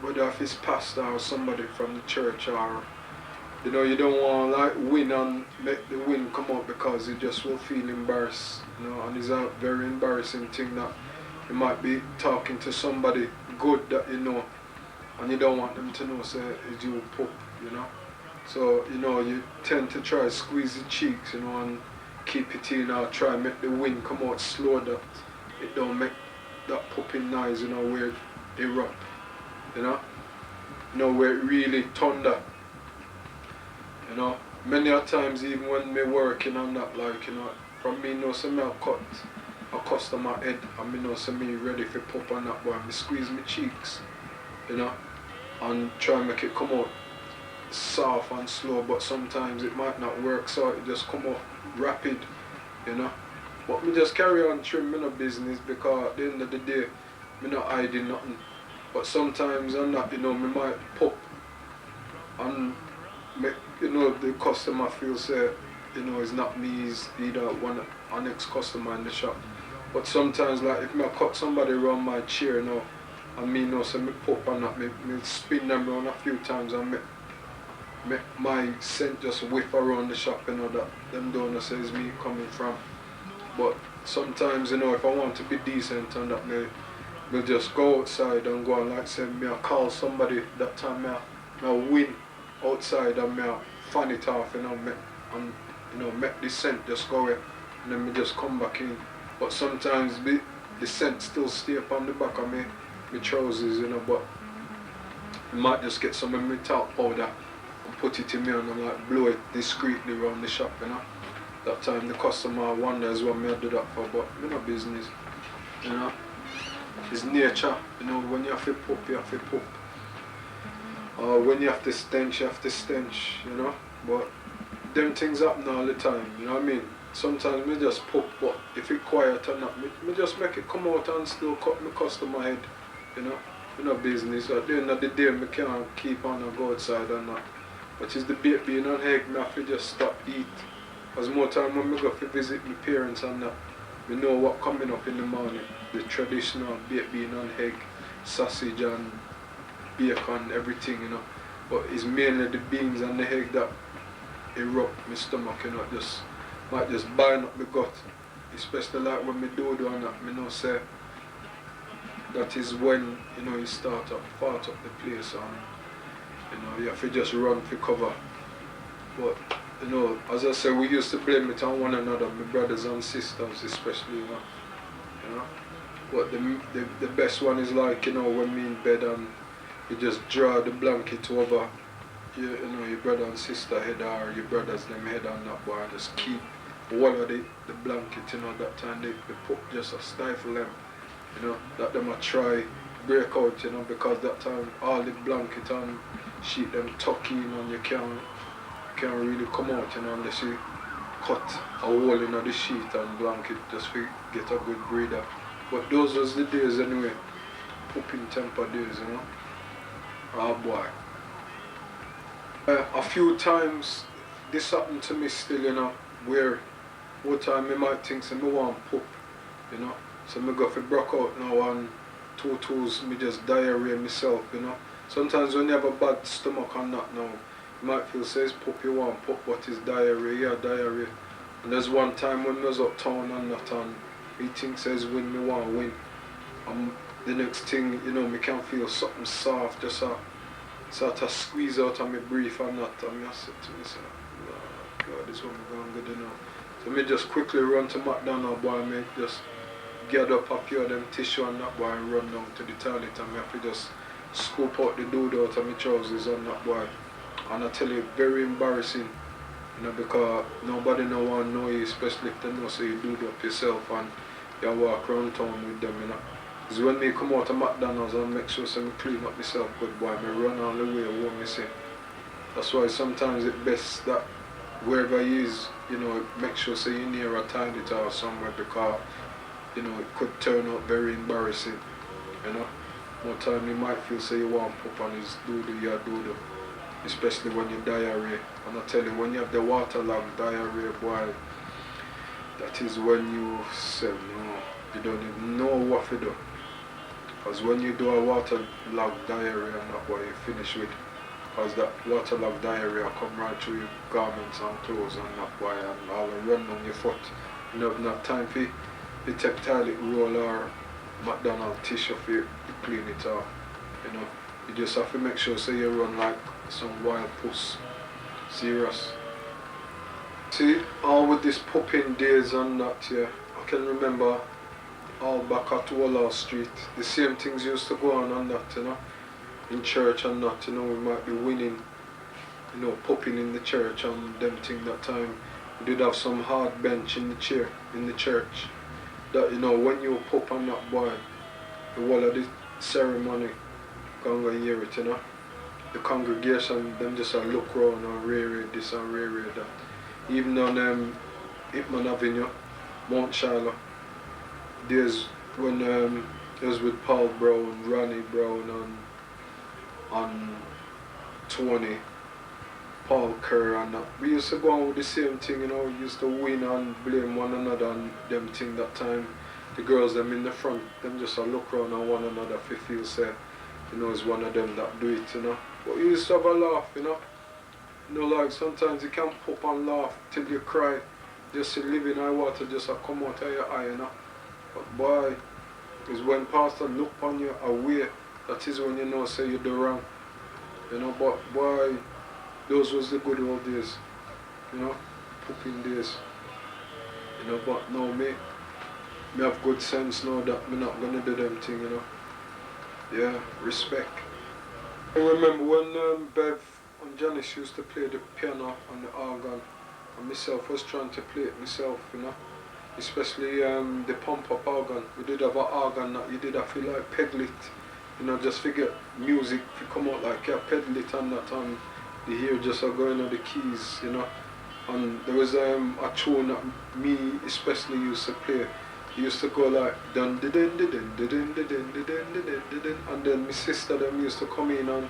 whether if it's pastor or somebody from the church, or you don't want to like win and make the win come out, because you just will feel embarrassed, and it's a very embarrassing thing that you might be talking to somebody good that and you don't want them to know say it's you poop, So, you tend to try to squeeze the cheeks, and keep it in, or try to make the wind come out slow that it don't make that popping noise, where it erupt, where it really thunder. Many a times even when me working on that, like, from me say me I cut a customer head, and me say me ready for pop on that boy, me squeeze my cheeks, and try make it come out soft and slow, but sometimes it might not work, so it just come out rapid, But me just carry on trim, me no business, because at the end of the day, me not hiding nothing. But sometimes on that, me might pop and make, the customer feel say, it's not me, it's either an ex-customer in the shop. But sometimes, like, if I cut somebody around my chair, and me so me pop on that, me spin them around a few times and make my scent just whiff around the shop, that them don't know say it's me coming from. But sometimes, if I want to be decent and that, me just go outside and go and, like, say, me I call somebody that time, me I win outside, and me I fan it off, make the scent just go away, and then me just come back in. But sometimes the scent still stay upon the back of me trousers, but I might just get some of my talc powder and put it in me and like blow it discreetly around the shop, That time the customer wonders what me I do that for, but me no business, It's nature, when you have to pop, you have to pop. Or when you have to stench, you have to stench, But them things happen all the time, you know what I mean? Sometimes me just pop, but if it's quiet or not, me just make it come out and still cut my customer head, Me no business. At the end of the day, me can't keep on and go outside and that. But it's the baked bean and egg, me have to just stop eat. As more time when me go to visit my parents and that, me know what coming up in the morning. The traditional baked bean and egg, sausage and bacon, everything, But it's mainly the beans and the egg that erupt my stomach, just might just bind up my gut. Especially like when me do and that, me know say that is when, you start up, fart up the place, and, you have to just run for cover. But, as I said, we used to blame it on one another, my brothers and sisters especially, But the best one is like, when me in bed and you just draw the blanket over your brother and sister head, or your brothers them head on that boy, and just keep one of the blanket, that time they put just a stifle them, that them a try break out, because that time all the blanket and sheet them tuck in, and you can't really come out, unless you cut a hole in the sheet and blanket just to get a good breather. But those was the days anyway, pooping temper days, Oh boy. A few times this happened to me still, where one time I might think say me want poop, So me go for broke out now and two tools me just diarrhea myself, Sometimes when you have a bad stomach and that now, you might feel say it's poop you want poop, but it's diarrhea, diarrhea. And there's one time when I was uptown and that, and he thinks says win, me want win. The next thing, me can feel something soft, just sort of squeeze out of my brief and that, and I said to myself, oh God, this one going good, So me just quickly run to McDonald's, boy, me just gather up a few of them tissue and that, boy, and run down to the toilet, and me have to just scoop out the dude out of my trousers and that, boy. And I tell you, very embarrassing, because nobody no want to know you, especially if they know so you do it up yourself and you walk around town with them, Because when me come out of McDonald's and make sure so me clean up myself good, boy, me run all the way home, you see. That's why sometimes it's best that wherever you is, make sure so you're near a toilet or somewhere, because, it could turn out very embarrassing, More time you might feel say you want to pop on his doodle, your doodle, especially when you diarrhea. And I tell you, when you have the waterlogged diarrhea, boy, that is when you say, you don't even know what to do. Because when you do a waterlogged diarrhea and that boy you finish with, because that waterlogged diarrhea come right through your garments and clothes and that boy and all the run on your foot. You don't have enough time for you take toilet roll or McDonald's tissue for you to clean it off. You know, you just have to make sure so you run like some wild puss. Serious. See, all with this popping days and that, yeah, I can remember all back at Wall Street, the same things used to go on that, you know, in church and that, you know, we might be winning, you know, popping in the church and them thing that time. We did have some hard bench in the chair, in the church, that, you know, when you pop on that boy, the whole of the ceremony, gonna hear it, you know. The congregation, them just look around and reread this and reread that. Even on Hitman Avenue, Mount Shiloh, there's when it was with Paul Brown, Ronnie Brown and Tony, Paul Kerr and that. We used to go on with the same thing, you know, we used to win and blame one another and them thing that time. The girls them in the front, them just look around on one another if you feel say, you know, it's one of them that do it, you know. But you used to have a laugh, you know. You know, like sometimes you can pop and laugh till you cry. Just to live in high water just come out of your eye, you know. But boy, is when pastor look on you away, that is when you know say you do wrong. You know, but boy, those was the good old days. You know, pooping days. You know, but now me have good sense now that me not gonna do them thing, you know. Yeah, respect. I remember when Bev and Janice used to play the piano and the organ, and myself was trying to play it myself, you know. Especially the pump-up organ. We did have an organ that you did have to like pedal it, you know, just figure music to come out like yeah, pedal it and that, and the ear just going on the keys, you know. And there was a tune that me especially used to play. It used to go like dun dun dun dun dun dun dun dun dun dun dun dun, and then my sister them used to come in and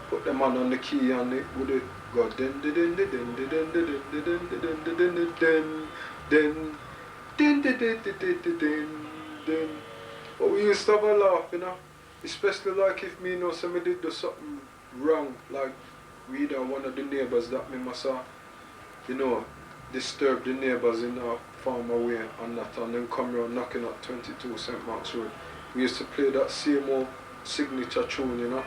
put them on the key and it would go dun dun dun dun dun dun dun dun dun dun dun dun dun dun dun. But we used to have a laugh, you know. Especially like if me know somebody did do something wrong, like we either one of the neighbors that me must you know, disturb the neighbors in a farmer way and that, and then come around knocking at 22 St. Mark's Road. We used to play that same old signature tune, you know,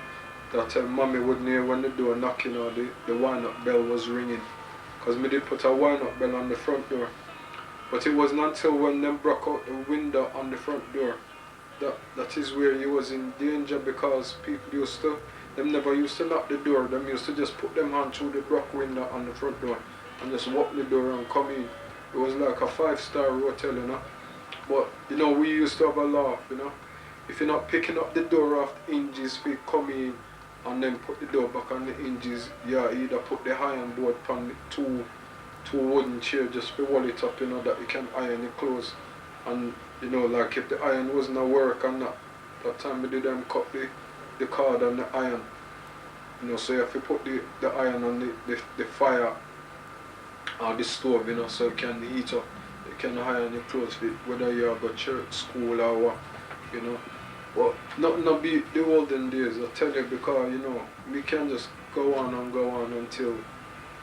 that mommy wouldn't hear when the door knocking or the wind-up bell was ringing. Because me did put a wind-up bell on the front door. But it wasn't until when them broke out the window on the front door that is where you was in danger, because people used to, them never used to knock the door, them used to just put them hand through the broke window on the front door and just walk the door and come in. It was like a 5-star hotel, you know. But, you know, we used to have a laugh, you know. If you're not picking up the door off the hinges for you come in and then put the door back on the hinges, yeah, either put the iron board on the two wooden chair just to wall it up, you know, that you can iron your clothes. And, you know, like if the iron wasn't a work and that time we did them cut the cord and the iron. You know, so you have to put the iron on the fire or the stove, you know, so it can heat up. You can iron your clothes fit, whether you go to church, school or what, you know. But not be the olden days, I tell you, because, you know, we can just go on until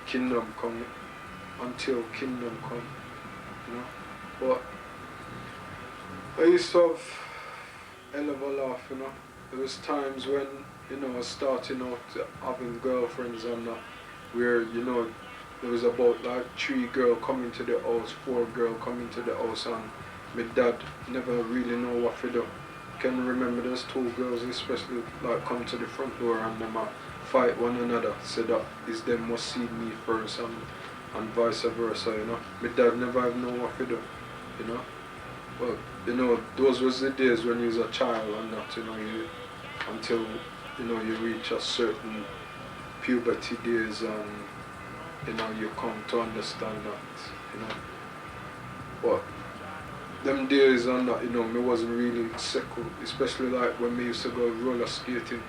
kingdom come. You know. But I used to have hell of a laugh, you know. There was times when, you know, I was starting out having girlfriends and that, where, you know, there was about like 3 girls coming to the house, 4 girls coming to the house, and my dad never really know what to do. I can remember there's 2 girls especially like come to the front door and them fight one another, say that is them must see me first and vice versa, you know. My dad never know what to do, you know. But, you know, those was the days when you was a child and that, you know, until, you know, you reach a certain puberty days and, you know, you come to understand that, you know. But them days and that, you know, me wasn't really settled, especially like when we used to go roller skating,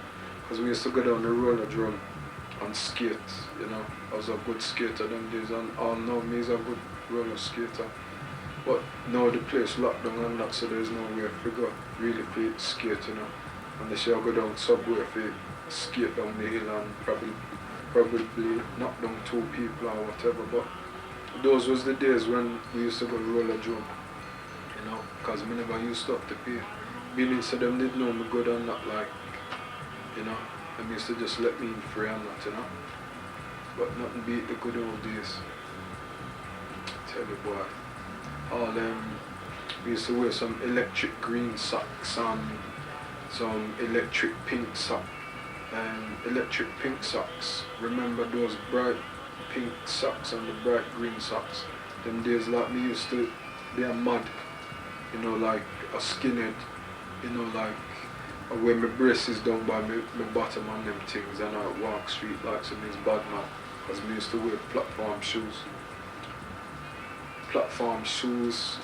because we used to go down the roller drum and skate, you know. I was a good skater them days, and all now me is a good roller skater. But now the place locked down and that, so there's no way to go really play skate, you know. unless you go down subway if you skate down the hill and probably knock down 2 people or whatever. But those was the days when we used to go roller drum, you know, because we never used to have to pay. Being so them didn't know me good and not like, you know, them used to just let me in free and that, you know. But nothing beat the good old days. Tell you boy. All them, we used to wear some electric green socks and some electric pink socks. Electric pink socks. Remember those bright pink socks and the bright green socks? Them days like me used to be a mud, you know, like a skinhead, you know, like I wear my braces down by my bottom and them things, and I walk street like some means bad man, because me used to wear platform shoes. Platform shoes,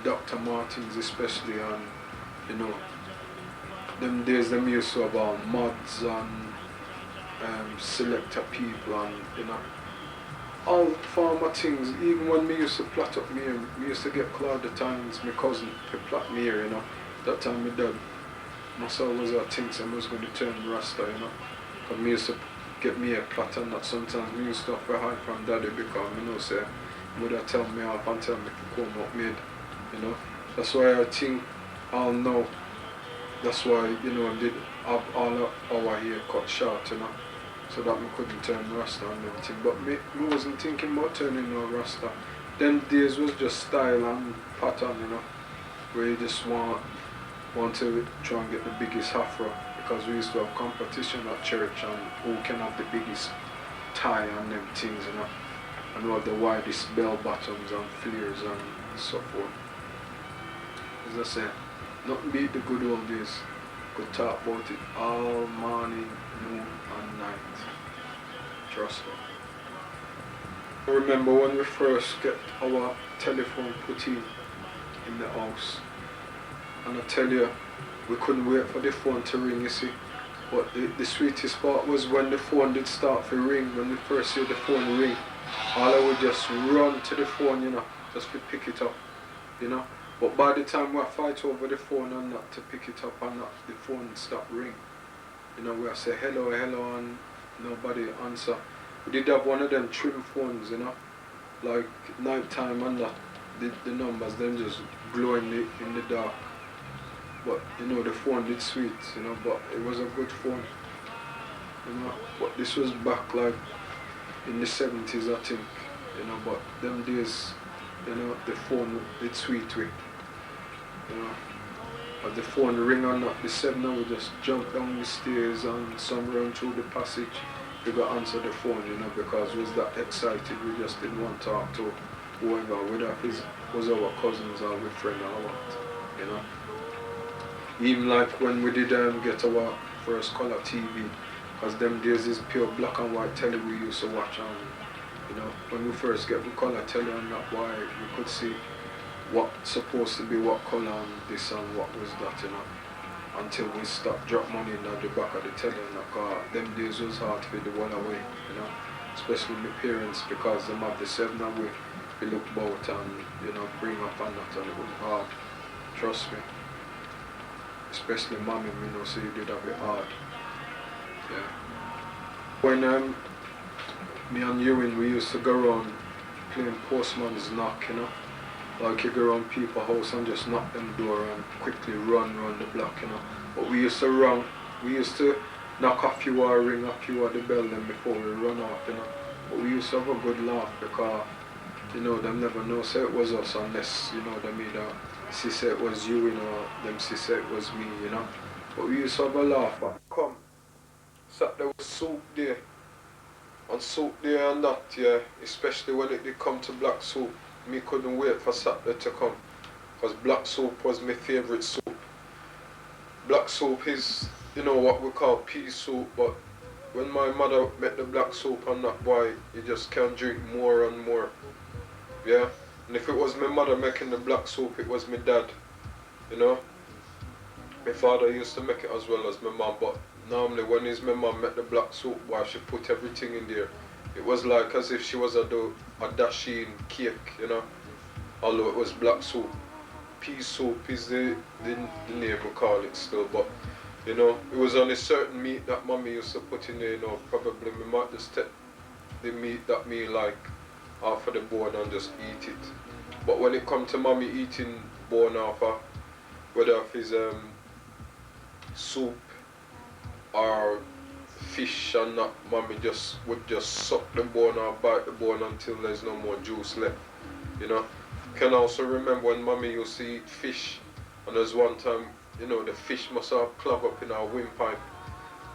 Dr. Martens especially, and you know, them days them used to have all mods and selector people and you know, all farmer things. Even when me used to plait up me hair, me used to get Claude the Times, my cousin, to plait me hair, you know. That time my dad, myself was a thing, so I was going to turn Rasta, you know. Because me used to get me a plait and that sometimes me used to have to hide from daddy because me know say, mother tell me off and tell me to come up made, you know. That's why I think I'll know. That's why, you know, I did have all of our hair cut short, you know, so that we couldn't turn Rasta and everything. But me wasn't thinking about turning no Rasta. Them days was just style and pattern, you know, where you just want to try and get the biggest afro, because we used to have competition at church and who can have the biggest tie and them things, you know, and who have the widest bell bottoms and flares and so forth. As I said, nothing beat the good old days. Could talk about it all morning, noon and night. Trust me. I remember when we first get our telephone put in the house. And I tell you, we couldn't wait for the phone to ring, you see. But the sweetest part was when the phone did start to ring, when we first hear the phone ring, all I would just run to the phone, you know, just to pick it up, you know. But by the time we fight over the phone and not to pick it up and not the phone stop ring, you know, we say hello, hello and nobody answer. We did have one of them trim phones, you know, like night time and that, the numbers then just glow in the dark. But you know, the phone did sweet, you know, but it was a good phone, you know. But this was back like in the 70s, I think, you know. But them days, you know, the phone did sweet with, you know. As the phone ring or not, the 7 we just jump down the stairs and some run through the passage. We got answer the phone, you know, because we was that excited. We just didn't want to talk to whoever, whether it was our cousins or our friend or what, you know. Even like when we did get our first color TV, because them days is pure black and white telly we used to watch, and you know, when we first get the color telly and that, why we could see what supposed to be what color and this and what was that, you know, until we stopped drop money in the back of the telly and that, cause them days was hard to the one away, you know, especially my parents, because them have the 7 away, we look about and, you know, bring up and that, and it was hard, trust me. Especially mommy, you know, so you did have it hard. Yeah. When me and Ewan, we used to go around playing postman's knock, you know. Like you go around people's house and just knock them door and quickly run the block, you know. But we used to knock a few or ring a few of the bell then before we run off, you know. But we used to have a good laugh because, you know, them never know say it was us unless, you know, they made a she said it was you, you know, them she said it was me, you know. But we used to have a laugh. Come, sat there with soup there. And soup there and that, yeah, especially when it did come to black soup. Me couldn't wait for Saturday to come. Because black soup was my favourite soup. Black soup is, you know, what we call pea soup, but when my mother made the black soup and that, boy, you just can't drink more and more. Yeah? And if it was my mother making the black soup, it was my dad, you know. My father used to make it as well as my mom, but normally when it's my mom make the black soup, why she put everything in there. It was like as if she was a dasheen cake, you know, although it was black soup. Pea soup is the name we call it still, but You know, it was only certain meat that mommy used to put in there, you know, probably me might just take the meat that me like off of the bone and just eat it. But when it come to mommy eating bone off of, whether it's soup or fish and that, mommy would just suck the bone or bite the bone until there's no more juice left, you know. Can also remember when mommy used to eat fish, and there's one time, you know, the fish must have clogged up in our windpipe.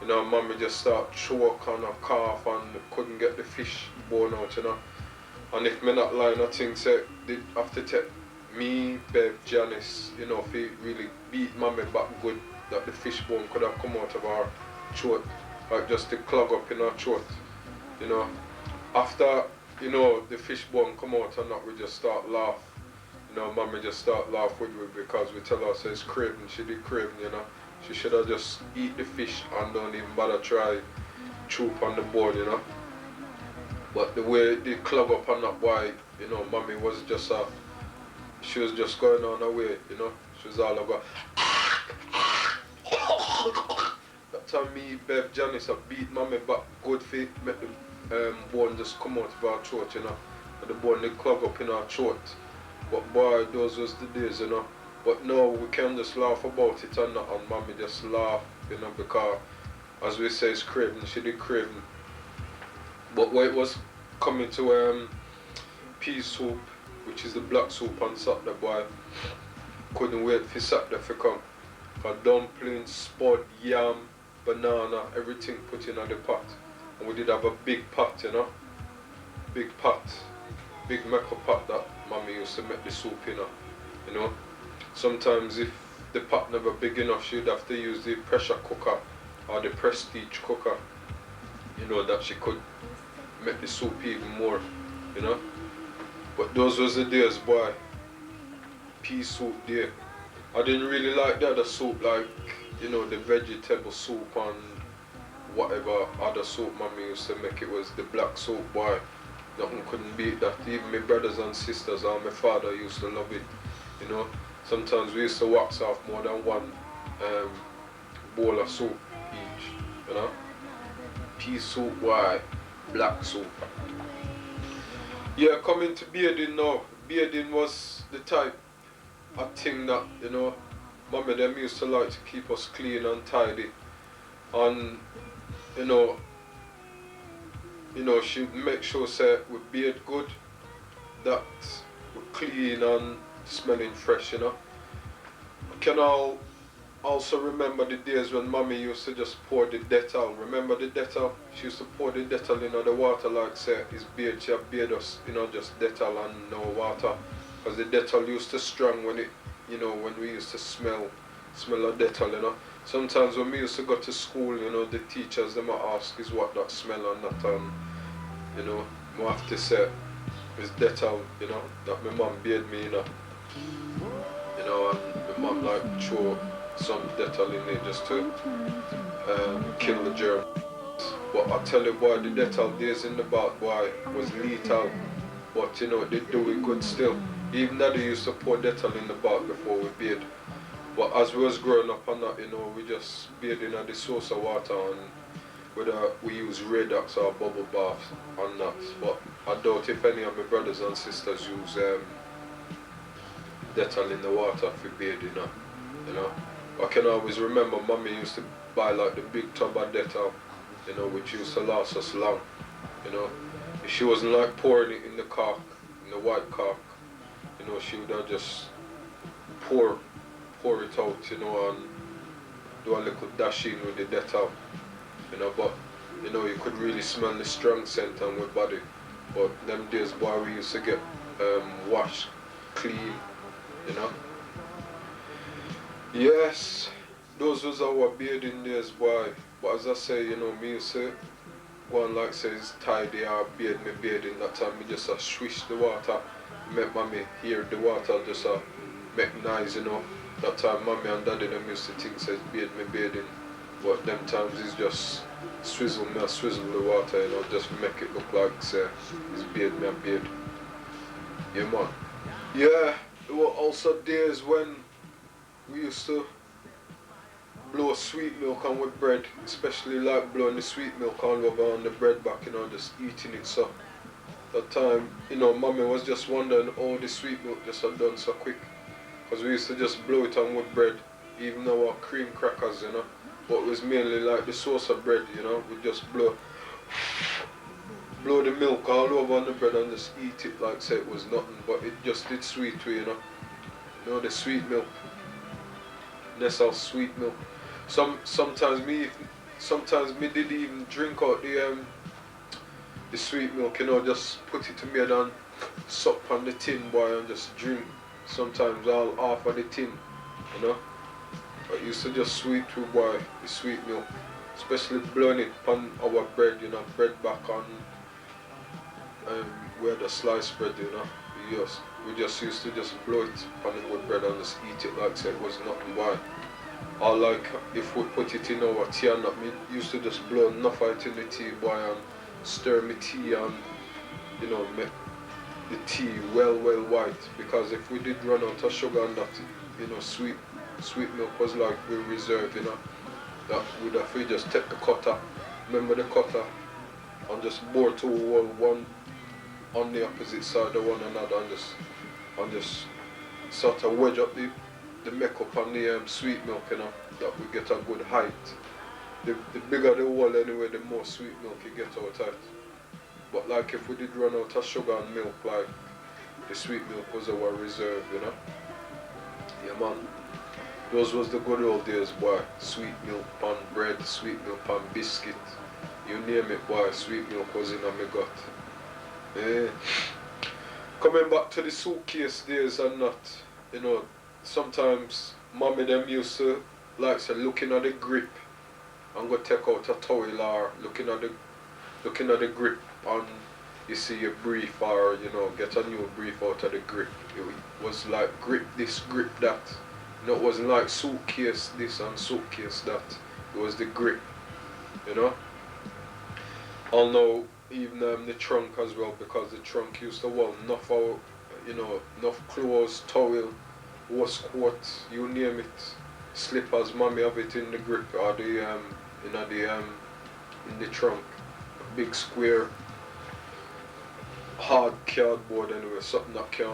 You know, mommy just start choke and a cough and couldn't get the fish bone out, you know. And if me not lying, I think say they have to take me, Bev, Janice, you know, if he really beat mommy back good, that the fish bone could have come out of our throat, like just to clog up in our throat, you know. After, you know, the fish bone come out and that, we just start laugh. You know, mommy just start laugh with me because we tell her, say it's craving, she did craving, you know. She should have just eat the fish and don't even bother try chew on the bone, you know. But the way it did clog up on that, why, you know, mommy was just she was just going on her way, you know. She was all about that time me, Bev, Janice, I beat mommy back good for make the bone just come out of our throat, you know. And the bone did clog up in our throat. But boy, those was the days, you know. But now we can just laugh about it and that, and mommy just laugh, you know, because as we say, it's craving, she did craving. But when it was coming to pea soup, which is the black soup on Saturday, boy, couldn't wait for Saturday to come. For dumplings, spud, yam, banana, everything put in the pot. And we did have a big pot, you know. Big pot. Big metal pot that mommy used to make the soup in, you know. Sometimes if the pot never big enough, she'd have to use the pressure cooker or the prestige cooker, you know, that she could make the soup even more, you know. But those was the days, boy. Pea soup there. I didn't really like the other soup, like, you know, the vegetable soup and whatever other soup mommy used to make. It was the black soup, boy. Nothing couldn't beat that. Even my brothers and sisters and my father used to love it, you know. Sometimes we used to wax off more than one bowl of soup each, you know. Pea soup, why? Black soup. Yeah, coming to bathing now. Bathing was the type of thing that, you know, mommy them used to like to keep us clean and tidy. And, you know, she'd make sure say we bathe good, that we're clean and smelling fresh, you know. I can also remember the days when mommy used to just pour the Dettol. Remember the Dettol? She used to pour the Dettol in the water, like say it's bathe. She had bathe us, you know, just Dettol and no water. Because the Dettol used to strong when it, you know, when we used to smell of Dettol, you know. Sometimes when we used to go to school, you know, the teachers, they might ask is what that smell and that, you know, I have to say it's Dettol, you know, that my mom bathed me, you know, and my mom like throw some Dettol in there just to kill the germ. But I tell you, boy, the Dettol days in the bath, boy, was lethal. But you know, they do it good still. Even that they used to pour Dettol in the bath before we bathe. But as we was growing up on that, you know, we just bathed in the source of water, and whether we use Redox or bubble baths or not. But I doubt if any of my brothers and sisters use Dettol in the water for bathing, you know. I can always remember mommy used to buy like the big tub of Dettol, you know, which used to last us long, you know. If she wasn't like pouring it in the cork, in the white cork, you know, she would have just pour it out, you know, and do a little dash in with the Dettol, you know. But you know, you could really smell the strong scent on my body. But them days, boy, we used to get washed clean, you know. Yes, those was our bathing days, boy. But as I say, you know, me used to go and like say it's tidy or bathe me bathing. That time me just swish the water, make mommy hear the water just make noise, you know. That time mommy and daddy them used to think says bathe me bathing. But them times it's just swizzle the water, you know, just make it look like say it's bathe me and bathe. Yeah, man. Yeah, there were also days when we used to blow sweet milk on with bread, especially like blowing the sweet milk all over on the bread back, you know, just eating it so. That time, you know, mommy was just wondering how the sweet milk just had done so quick. Because we used to just blow it on with bread, even our cream crackers, you know. But it was mainly like the sauce of bread, you know. We just blow the milk all over on the bread and just eat it like say it was nothing. But it just did sweet to you know. You know, the sweet milk. That's how sweet milk. Sometimes me did even drink out the sweet milk, you know, just put it to me and suck on the tin boy and just drink. Sometimes all half of the tin, you know. But used to just sweet to boy the sweet milk. Especially blowing it on our bread, you know, bread back on where the sliced bread, you know. We just used to just blow it on it with bread and just eat it like say it was nothing boy. Or like if we put it in our tea and that, me used to just blow enough of it in the tea boy and stir me tea and, you know, make the tea well white, because if we did run out of sugar and that, you know, sweet milk was like we reserve, you know, that we'd have to just take the cutter, remember the cutter, and just bore two one on the opposite side of one another and just sort of wedge up the makeup on the sweet milk, you know, that we get a good height. The bigger the hole anyway, the more sweet milk you get out of it. But like if we did run out of sugar and milk, like the sweet milk was our reserve, you know. Yeah man. Those was the good old days, boy. Sweet milk pan bread, sweet milk pan biscuit. You name it, boy, sweet milk was in my gut. Yeah. Coming back to the suitcase days and that, you know, sometimes mommy them used to like say looking at the grip and go take out a towel or looking at the grip and you see your brief or, you know, get a new brief out of the grip. It was like grip this, grip that. You know, it wasn't like suitcase this and suitcase that. It was the grip, you know. I'll know even the trunk as well, because the trunk used to hold enough out, you know, enough clothes, towel, waistcoat, you name it. Slippers, mommy have it in the grip or the in the trunk. A big square hard cardboard anyway, something that can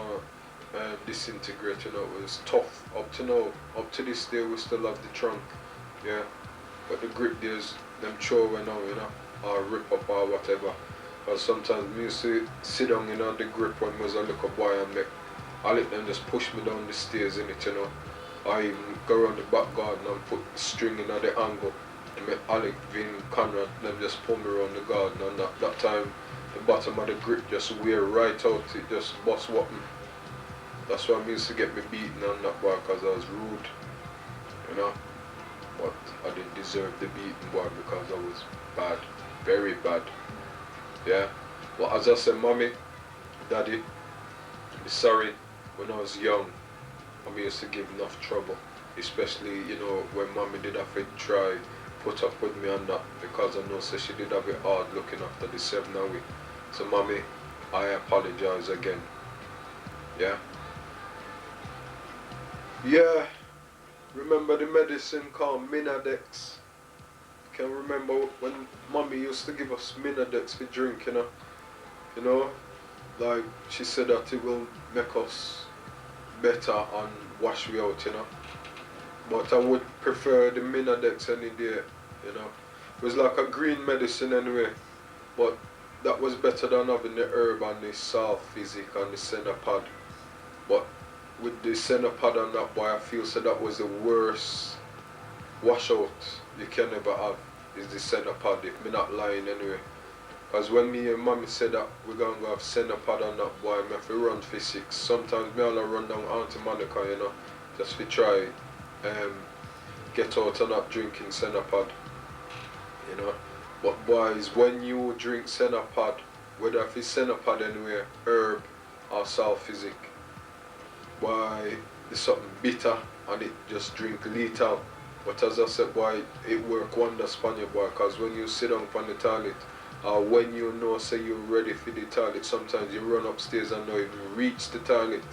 disintegrate, you know. It was tough up to now. Up to this day we still have the trunk, yeah. But the grip days, them throw away now, you know, or rip up or whatever. Because sometimes we used to sit down, you know, the grip when I was a little boy and I let them just push me down the stairs in it, you know. I even go around the back garden and put the string in at the angle. And make Alec, Vin, Conrad, them just pull me around the garden, and that time the bottom of the grip just wear right out, it just bust whopping. That's why I used to get me beaten on that boy, because I was rude, you know. But I didn't deserve the beating, boy, because I was bad, very bad, yeah. But as I said, mommy, daddy, I'm sorry when I was young. I used to give enough trouble, especially, you know, when mommy did have to try put up with me on that, because I know so she did have it hard looking after the 7 a week. So mommy, I apologize again. Yeah. Yeah. Remember the medicine called Minadex? Can remember when mommy used to give us Minadex for drink, you know? You know, like she said that it will make us better and wash me out, you know. But I would prefer the Minadex any day, you know. It was like a green medicine anyway, but that was better than having the herb and the salt physic and the Senapad. But with the Senapad and that, boy, I feel so that was the worst washout you can ever have, is the Senapad, if me not lying anyway. Because when me and mommy said that we're going to have Senapad and that, boy, I have to run for 6. Sometimes me all run down Auntie Monica, you know, just to try get out and not drinking Senapad, you know. But boys, when you drink Senapad, whether if it's Senapad anyway, herb or salt physic, boy, it's something bitter and it just drink lethal. But as I said, boy, it work wonders for you, boy, because when you sit down on the toilet, or when you know say you're ready for the toilet, sometimes you run upstairs and not even reach the toilet.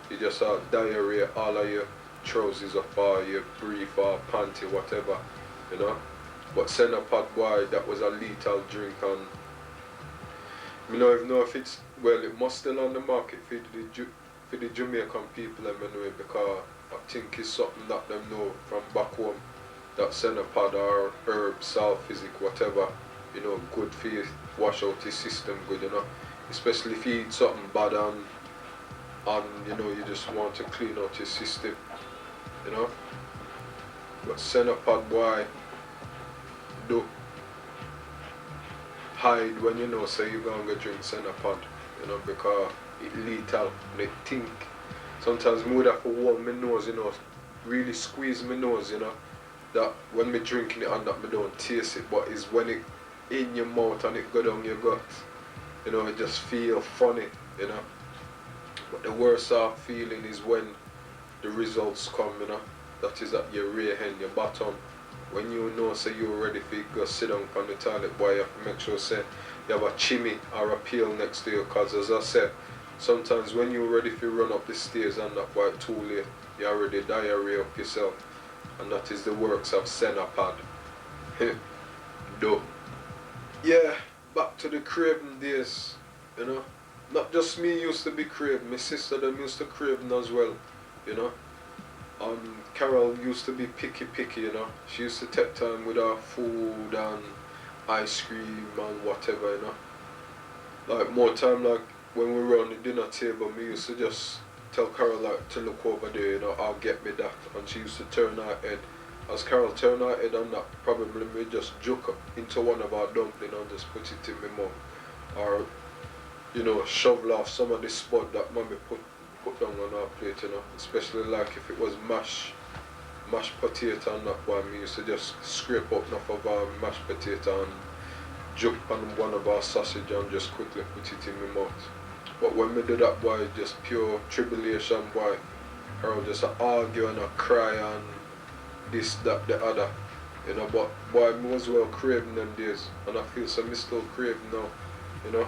You just have diarrhea all of your trousers up or your brief or panty, whatever, you know. But Senna Pod boy, that was a lethal drink, and I don't know if it's, well, it must still on the market for the Jamaican people, anyway, because I think it's something that them know from back home, that Senna Pod or herb, salt, physic, whatever, you know, good for you, wash out your system good, you know. Especially if you eat something bad and you know, you just want to clean out your system, you know. But Senna Pod boy, do hide when you know say you're gonna go drink Senna Pod, you know, because it lethal. And I think sometimes me would have to hold my nose, you know, really squeeze my nose, you know, that when me drinking it and that me don't taste it, but it's when it in your mouth and it go down your gut, you know, it just feel funny, you know. But the worst off feeling is when the results come, you know. That is at your rear end, your bottom. When you know say you're ready for you, go sit down on the toilet, boy, you have to make sure say you have a chimney or a pail next to you, because as I said, sometimes when you're ready to run up the stairs and that boy too late, you already diarrhea up yourself. And that is the works of Senna Pod. Do. Yeah, back to the craving days, you know. Not just me used to be craving, my sister them used to craving as well, you know. Carol used to be picky, you know. She used to take time with her food and ice cream and whatever, you know. Like more time, like when we were on the dinner table, me used to just tell Carol like to look over there, you know, I'll get me that, and she used to turn her head. As Carol turned her head on that, probably me just juke up into one of our dumplings and just put it in my mouth, or you know, shovel off some of the spud that mommy put down on our plate, you know. Especially like if it was mashed potato and that one, me used to just scrape up enough of our mashed potato and jump on one of our sausage and just quickly put it in my mouth. But when we do that, boy, just pure tribulation, boy. Or just argue and cry and this, that, the other, you know. But boy, me was well craving them days, and I feel so me still craving now, you know.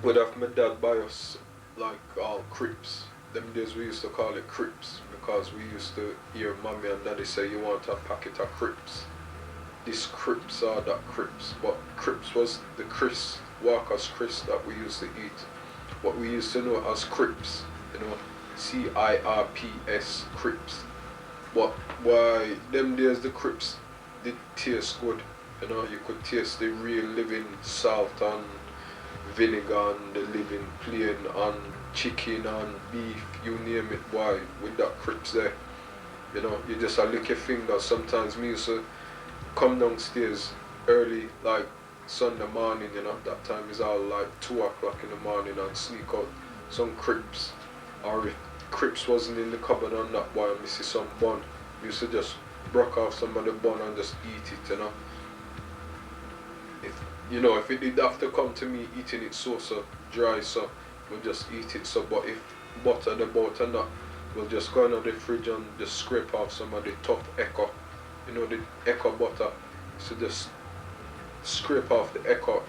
Would have my dad buy us like all crips. Them days we used to call it crips because we used to hear mommy and daddy say you want a packet of crips. This crips or that crips, but crips was the crisp, Walker's crisp that we used to eat. What we used to know as crips, you know, CIRPS, crips. But why them days the crips did taste good, you know. You could taste the real living salt and vinegar and the living plain and chicken and beef, you name it, boy, with that crips there. You know, you just lick your fingers. Sometimes me used to come downstairs early, like Sunday morning, you know, that time is all like 2 o'clock in the morning, and sneak out some crips. Or if crips wasn't in the cupboard on that, boy, and me see some bun, we used to just broke off some of the bun and just eat it, you know. If it did have to come to me eating it so dry, so we'll just eat it. So, but if the butter not, we'll just go into the fridge and just scrape off some of the tough echo, you know, the echo butter. So just scrape off the echo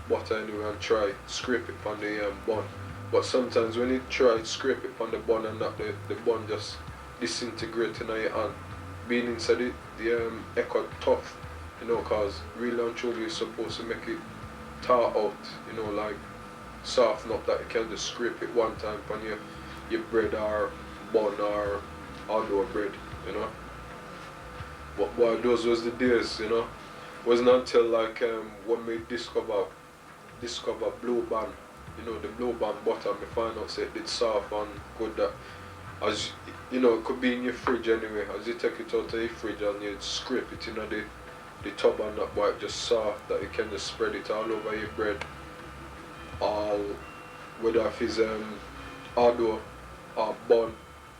butter anyway and try scrape it on the bun. But sometimes when you try scrape it on the bun and not the bun just disintegrating on your hand, being inside the echo tough. You know, cause really and truly you're supposed to make it thaw out, you know, like soften up, that you can just scrape it one time on your bread or bun or outdoor bread, you know. But boy, those was the days, you know. It wasn't until like when we discover Blue Band, you know, the Blue Band butter, me find out say it did soft and good, that as you know, it could be in your fridge anyway. As you take it out of your fridge and you scrape it in the tub and that, boy, just soft that you can just spread it all over your bread, all whether if it's outdoor or bun,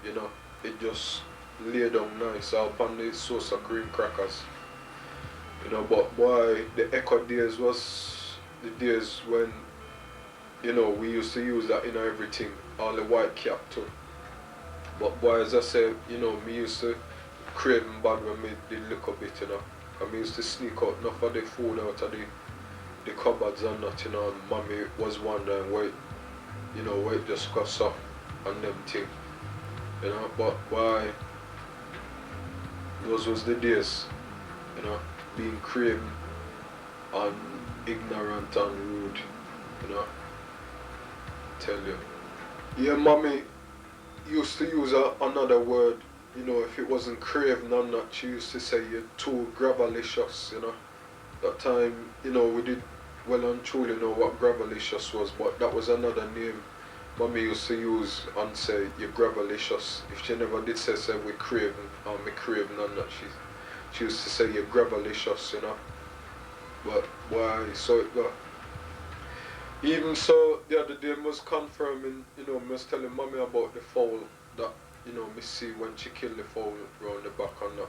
you know, it just lay down nice all upon the sauce of cream crackers, you know. But boy, the echo days was the days when, you know, we used to use that in everything, all the white cap too. But boy, as I said, you know, me used to craving bad when me did look a bit, you know. I used to sneak out enough of the food out of the cupboards and that, you know, and mommy was wondering where, you know, where it just got soft and them thing. you know, but why those was the days, you know, being craven and ignorant and rude, you know, tell you. Yeah, mommy used to use another word, you know, if it wasn't craven or not, she used to say you're too gravelicious, you know. That time, you know, we did well and truly know what gravelicious was, but that was another name mommy used to use and say you're gravelicious. If she never did say we craven or me craven or not, she used to say you're gravelicious, you know. But why so it got. Even so, the other day I was confirming, you know, I was telling mommy about the fowl that, you know, me see when she killed the fowl round the back and that.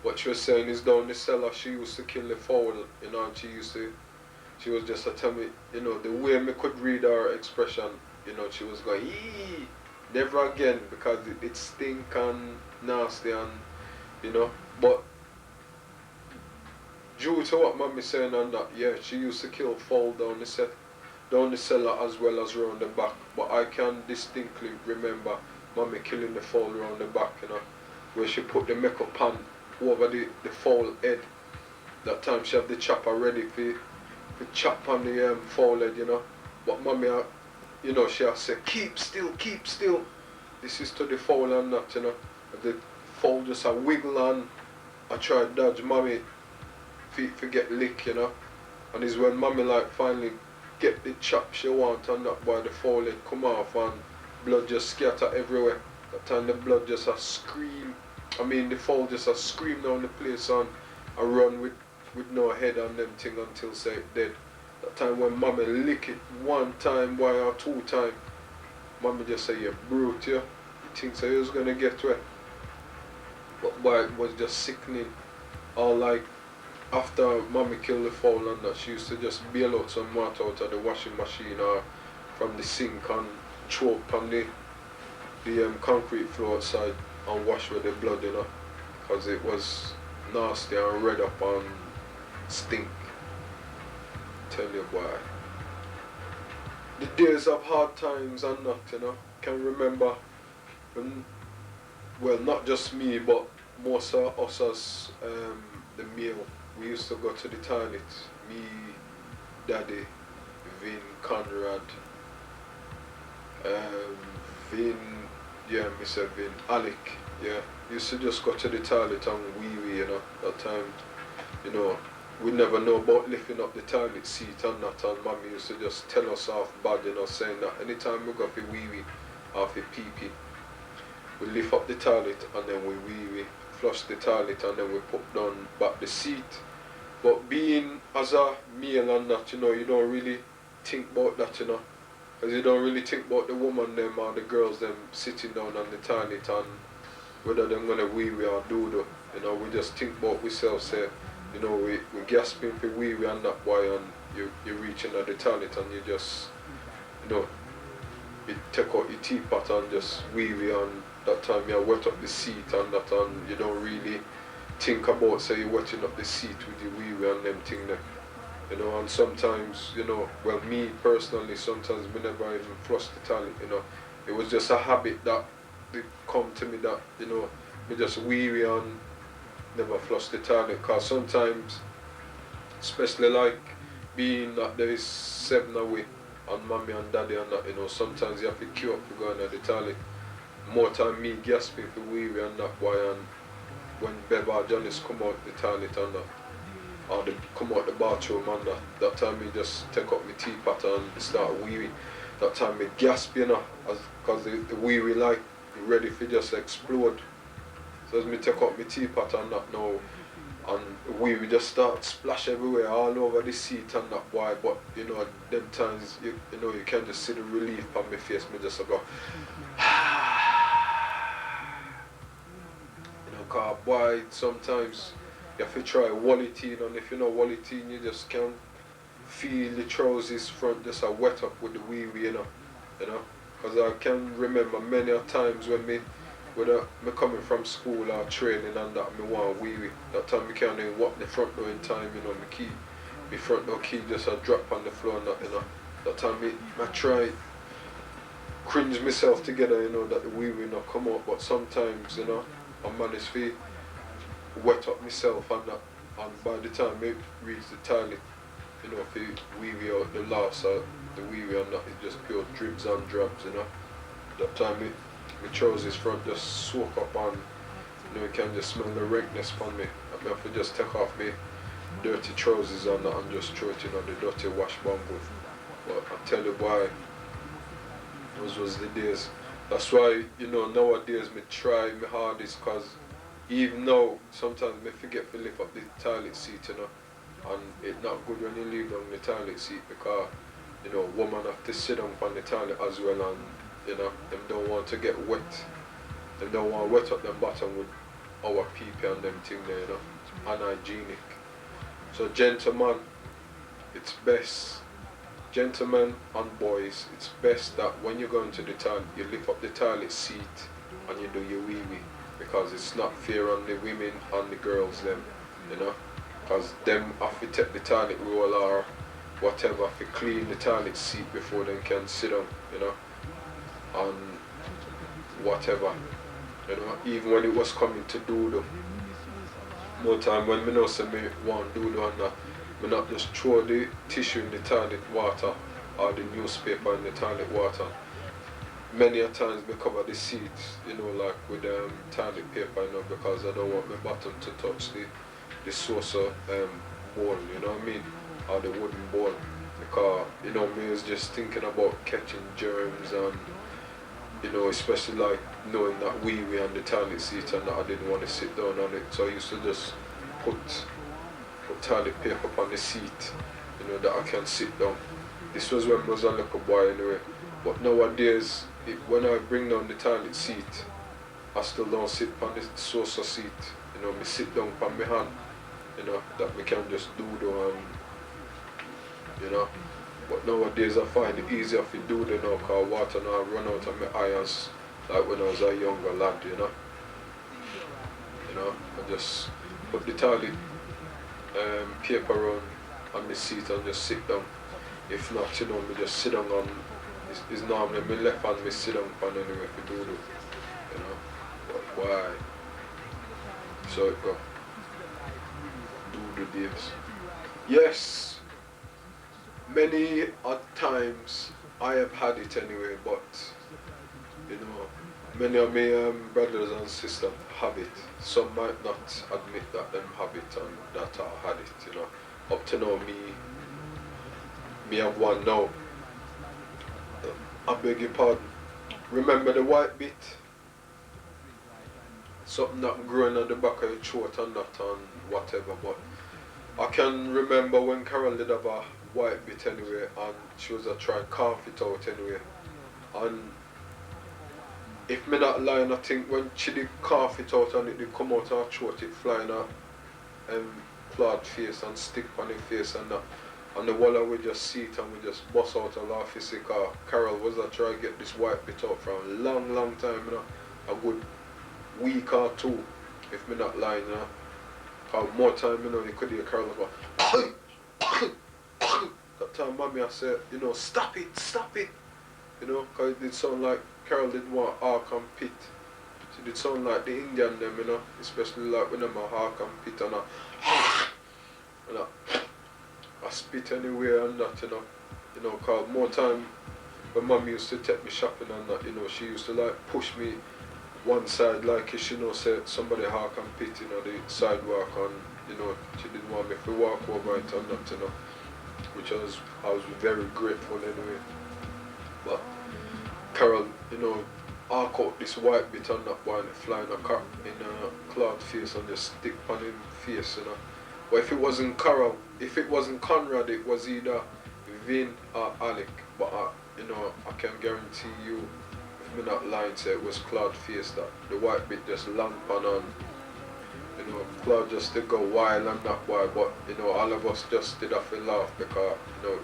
What she was saying is down the cellar she used to kill the fowl, you know, and she was just tell me, you know, the way me could read her expression, you know, she was going, eee, never again, because it stink and nasty and, you know, but due to what mommy saying and that, yeah, she used to kill fowl down the cellar as well as round the back, but I can distinctly remember mommy killing the fowl round the back, you know, where she put the makeup pan over the fowl head. That time she had the chopper ready for chop on the fowl head, you know, but mommy, you know, she had said, keep still, this is to the fowl and that, you know, and the fowl just a wiggle and I try to dodge mommy for get lick, you know, and it's when mommy like finally get the chop she want and that boy the fowl head come off and blood just scatter everywhere. That time the blood just a scream, I mean the fowl just a scream down the place and I run with no head on them thing until say it dead. That time when mommy lick it one time boy or two time, mommy just say you brute you think so you was gonna get wet. But boy it was just sickening. All like after mommy killed the fowl and that, she used to just bail out some water out of the washing machine or from the sink and throw up on the concrete floor outside and wash with the blood, you know, because it was nasty and red up and stink. Tell you boy. The days of hard times and that, you know, can remember when, well, not just me but most of us as the male, we used to go to the toilet, me, daddy, Vin, Conrad, Vin, yeah, Mr. Vin, Alec, yeah, used to just go to the toilet and wee, you know, that time, you know, we never know about lifting up the toilet seat and that, and mommy used to just tell us off bad, you know, saying that anytime we go for wee or for pee, we lift up the toilet and then we wee, flush the toilet and then we put down back the seat. But being as a male and that, you know, you don't really think about that, you know, because you don't really think about the woman them or the girls them sitting down on the toilet and whether they're gonna wee or do, you know, we just think about ourselves, say, you know, we gasping for wee and that boy and you reaching at the toilet and you just, you know, you take out your teapot and just wee and that time you wet up the seat and that, and you don't really think about say you wetting up the seat with the wee and them thing there, you know. And sometimes, you know, well, me personally, sometimes me never even flush the toilet, you know. It was just a habit that it come to me that, you know, me just wee and never flush the toilet, because sometimes, especially like being that there is 7 away and mommy and daddy and that, you know, sometimes you have to queue up to go into the toilet. More time me gasping for wee and that boy, and when Bev or Janice come out the toilet and that, or they come out the bathroom and that time me just take up my teapot and start wee. That time me gasp, you know, because the wee like ready for just explode. So as me take up my teapot and that now, and we just start splash everywhere, all over the seat and that boy. But you know, them times you know you can just see the relief on my face. Me just go, you know, cause boy sometimes you have to try walleting, and if you know walleting, you just can't feel the trousers front just a wet up with the wee, you know. Cause I can remember many a times when me coming from school or training and that me want wee. That time me can't even walk the front door in time, you know, my front door key just a drop on the floor and that, you know. That time I try cringe myself together, you know, that the wee wee not come out, but sometimes, you know, I manage to wet up myself and that, and by the time I reach the toilet, you know, if you wee wee out the last the wee wee and that, it just pure dribs and drabs, you know. That time my trousers front just soak up and, you know, you can just smell the rankness from me. I have to just take off my dirty trousers and that and just throw it in on the dirty wash bamboo. But I tell you why, those was the days. That's why, you know, nowadays me try my hardest, cause even now sometimes me forget to lift up the toilet seat, you know. And it's not good when you leave down the toilet seat because, you know, women have to sit down on the toilet as well, and, you know, them don't want to get wet. They don't want to wet up them bottom with our pee and them thing there, you know. Unhygienic. So gentlemen, it's best, gentlemen and boys, it's best that when you go into the toilet, you lift up the toilet seat and you do your wee wee, because it's not fair on the women and the girls them, you know, because them have to take the toilet roll or whatever to clean the toilet seat before they can sit down, you know, and whatever, you know. Even when it was coming to doodle, more time when me know say me want doodle and that, me not just throw the tissue in the toilet water or the newspaper in the toilet water. Many a times me cover the seats, you know, like with toilet paper, you know, because I don't want my bottom to touch the saucer bowl, you know what I mean, or the wooden bowl, because, you know, me is just thinking about catching germs and, you know, especially like knowing that wee wee on the toilet seat and that I didn't want to sit down on it, so I used to just put toilet paper on the seat, you know, that I can sit down. This was when I was a little boy anyway, but nowadays, when I bring down the toilet seat, I still don't sit on the saucer seat, you know, me sit down on my hand, you know, that we can just doodle and, you know. But nowadays I find it easier if you doodle now, because water now run out of my eyes like when I was a younger lad, you know. You know, I just put the toilet paper on the seat and just sit down. If not, you know, me just sit down on, it's normally my left hand me sit down on anyway if you doodle, you know. But why? So it go. Doodle days. Yes. Many odd times I have had it anyway, but, you know, many of my brothers and sisters have it. Some might not admit that them have it and that I had it, you know. Up to now, me have one now. I beg your pardon. Remember the white bit? Something that growing at the back of your throat and that and whatever, but I can remember when Carol did have a white bit anyway, and she was trying to cough it out anyway, and if me not lying, I think when she did cough it out and it did come out her throat, it flying her clawed face and stick on her face and that, and the wall we just see it and we just bust out a laugh. Because Carol was trying to get this white bit out for a long time, you know, a good week or two, if me not lying, you know. Cause more time, you know, you could hear Carol go that time mommy I said, you know, stop it, you know, cause it did sound like Carol didn't want arc and pit. She did sound like the Indian them, you know, especially like when them a arc and pit and I spit anywhere and that, you know, cause more time when mommy used to take me shopping and that, you know, she used to like push me one side like if she know said somebody arc and pit, you know, the sidewalk, and, you know, she didn't want me to walk over it and that, you know, which I was very grateful anyway. But Carol, you know, arc out this white bit on that boy and flying in a cloud face and just stick on him face, you know. But if it wasn't Carol, if it wasn't Conrad, it was either Vin or Alec. But you know, I can guarantee you, if me not lying, say it was Cloud face that the white bit just lamp on, you know, Cloud just did go wild and that boy. But you know, all of us just did have to laugh because, you know,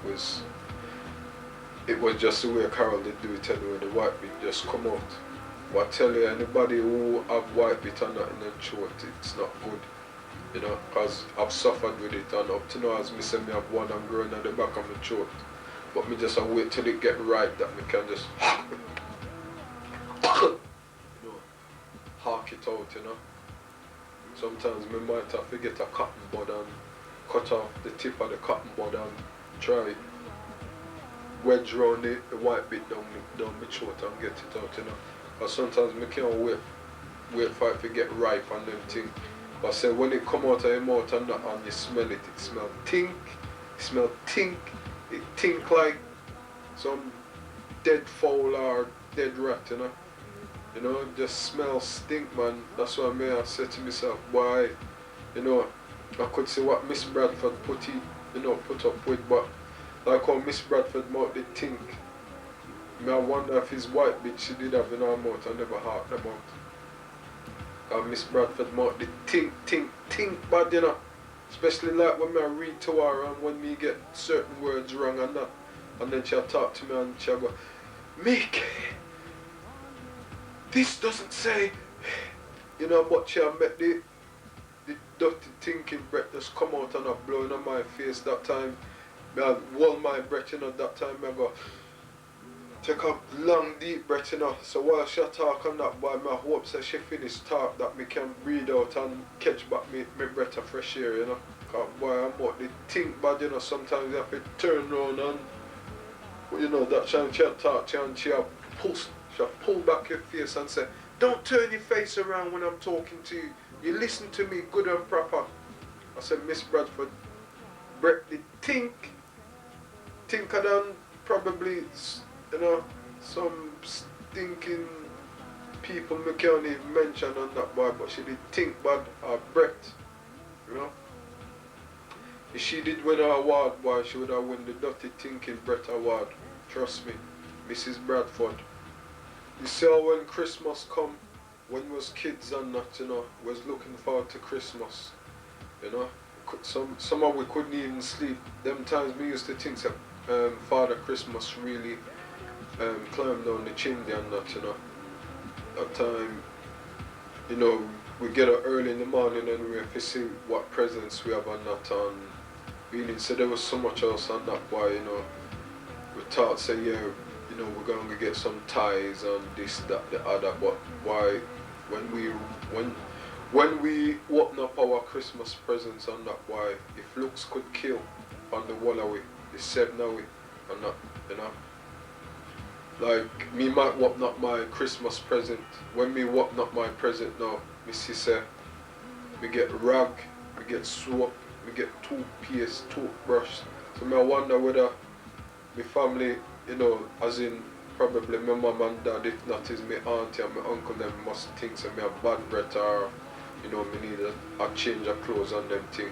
it was just the way Carol did do it anyway. The white bit just come out. But I tell you, anybody who have white bit and that in their throat, it's not good. You know, because I've suffered with it, and up to now, as me say, me have one I'm growing at the back of my throat. But me just wait till it get right that me can just knock it out, you know. Sometimes we might have to get a cotton bud and cut off the tip of the cotton bud and try wedge round the white bit down my throat and get it out, you know. But sometimes we can't wait for it to get ripe and them thing. But say when it come out of your mouth and you smell it, it smell tink, it tink like some dead fowl or dead rat, you know. You know, just smell stink, man. That's why I said to myself, why, you know, I could see what Miss Bradford put up with, but like how Miss Bradford mouth did think. I wonder if his white bitch she did have in her mouth I never heard about. And Miss Bradford mouth did think bad, you know. Especially like when I read to her and when me get certain words wrong and that. And then she'll talk to me and she'll go, Mick, this doesn't say, you know, but she'll make the dirty thinking breath just come out and not blowing on my face that time. I hold my breath, you know, that time I go, take a long deep breath, you know. So while she talk on that boy, I hope that she finish talk that me can breathe out and catch back me breath of fresh air, you know. Cause boy, I'm about to think bad, you know, sometimes you have to turn around and, you know, that time she talk to you and she'll pull back your face and say, don't turn your face around when I'm talking to you. You listen to me good and proper. I said, Miss Bradford, breath the think I done probably, you know, some stinking people me can't even mention on that boy, but she did think bad her breath, you know. If she did win an award, boy, she would have won the Dirty Thinking Breath Award. Trust me, Mrs. Bradford. You see how when Christmas come, when we was kids and that, you know, was looking forward to Christmas, you know. Somehow we couldn't even sleep. Them times we used to think that Father Christmas really climbed down the chimney and that, you know. That time, you know, we get up early in the morning and we have to see what presents we have and that, and we didn't say there was so much else on that boy, you know. We thought, say, yeah, you know, we're going to get some ties and this, that, the other, but why, when we open up our Christmas presents and that, why, if looks could kill on the wall away, the 7 away, and that, you know. Like, me might open up my Christmas present. When me open up my present now, me see say, we get rag, we get soap, we get toothpaste, toothbrush. So me I wonder whether my family, you know, as in probably my mum and dad, if not is my auntie and my uncle, them must think so me have bad breath or, you know, me need a change of clothes on them thing.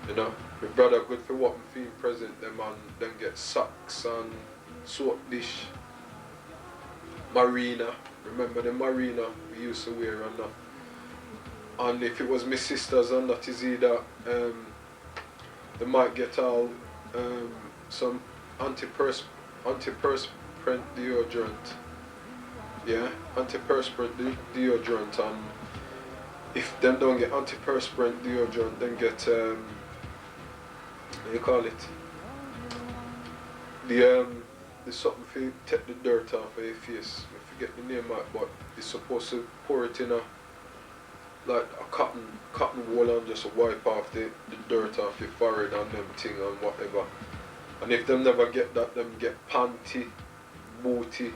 You know, my brother good for what me feel present them and then get socks and soap dish. Marina, remember the Marina we used to wear and that. And if it was my sisters and that is either they might get all some antiperspirant deodorant. Yeah, antiperspirant deodorant, and if them don't get antiperspirant deodorant, then get what do you call it? The something for you take the dirt off of your face. I forget the name of it, but you're supposed to pour it in a like a cotton wool and just wipe off the dirt off your forehead and them thing and whatever. And if them never get that, them get panty, booty.